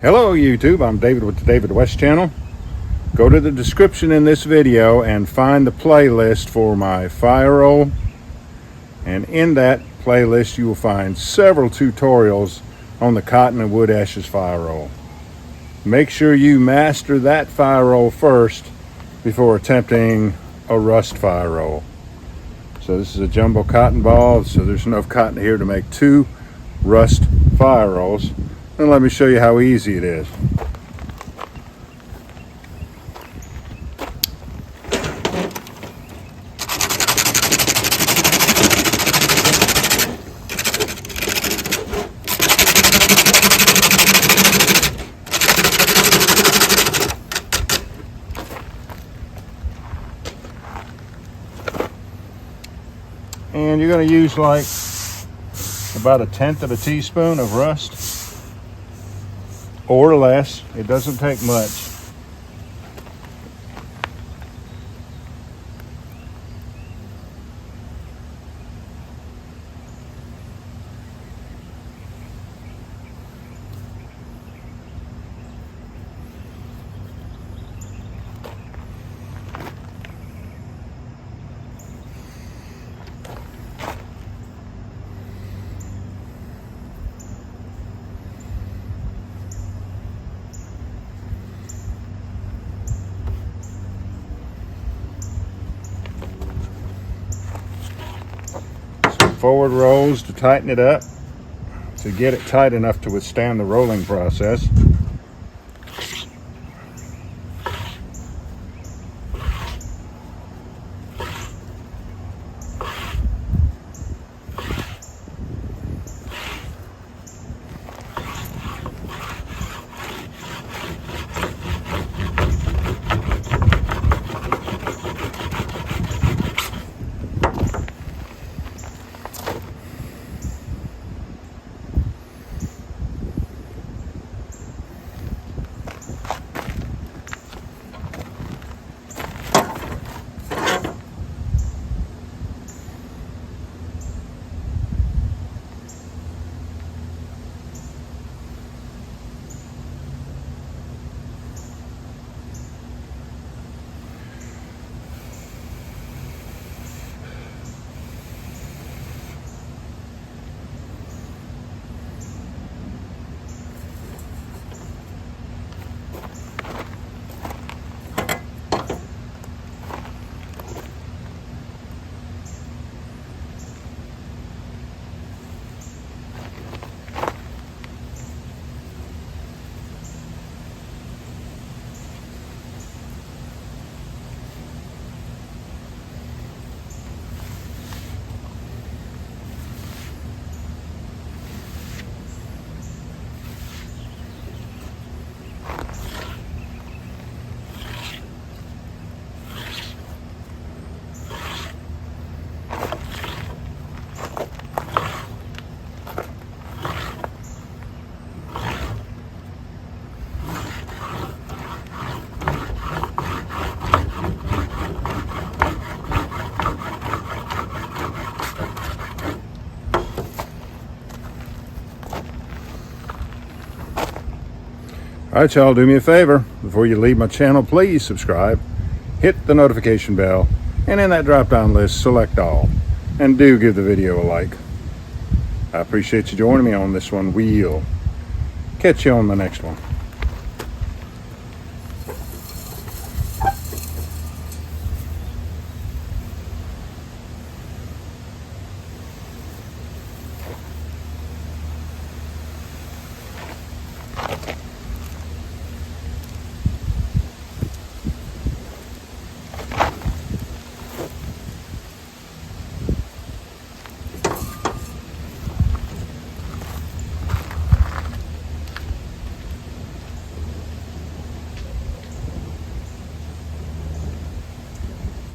Hello YouTube, I'm David with the David West channel. Go to the description in this video and find the playlist for my fire roll. And in that playlist you will find several tutorials on the cotton and wood ashes fire roll. Make sure you master that fire roll first before attempting a rust fire roll. So this is a jumbo cotton ball, so there's enough cotton here to make 2 rust fire rolls. And let me show you how easy it is. And you're going to use like about 1/10 of a teaspoon of rust or less. It doesn't take much. Forward rolls to tighten it up, to get it tight enough to withstand the rolling process. Alright y'all, do me a favor. Before you leave my channel, please subscribe, hit the notification bell, and in that drop down list, select all. And do give the video a like. I appreciate you joining me on this one. We'll catch you on the next one.